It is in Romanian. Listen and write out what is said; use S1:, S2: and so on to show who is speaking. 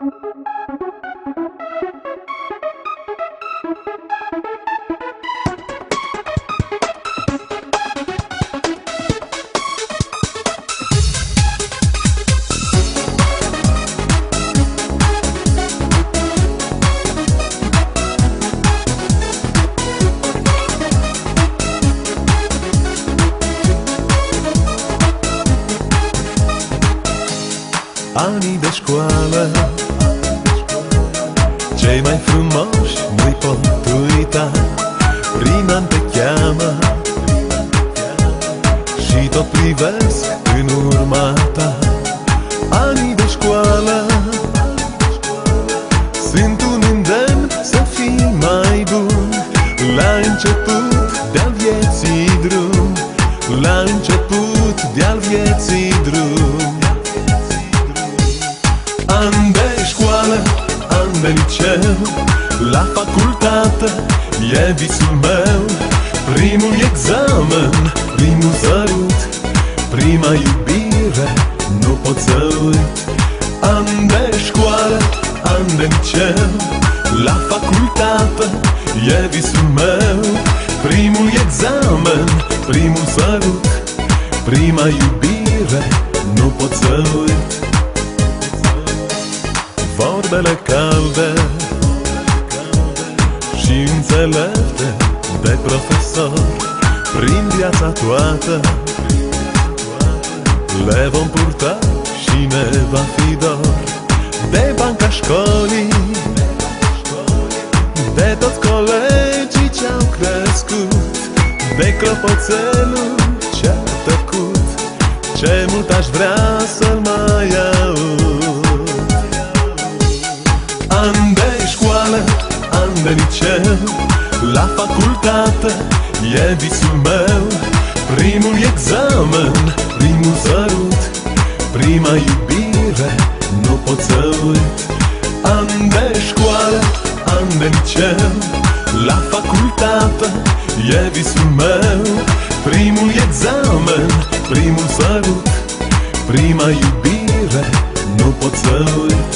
S1: Anii de școală, cei mai frumoși nu-i pot uita. Prin an te cheamă și tot privesc în urma ta. Anii de școală sunt un îndemn să fii mai bun. La început de-al vieții drum, la început de-al vieții drum. An de școală, an de liceu, la facultate e visul meu. Primul examen, primul sărut, prima iubire, nu pot să uit. An de școală, an de liceu, la facultate e visul meu. Primul examen, primul sărut, prima iubire, nu pot să uit. Vorbele calde și înțelepte de profesor, prin viața toată le vom purta și ne va fi dor. De banca școlii, de toți colegii ce-au crescut, de clopoțelul ce-a tăcut, ce mult aș vrea să-l mai aud. An de școală, an de liceu, la facultate e visul meu. Primul examen, primul sărut, prima iubire, nu pot să uit. An de școală, an de liceu, la facultate e visul meu. Primul examen, primul sărut, prima iubire, nu pot să uit.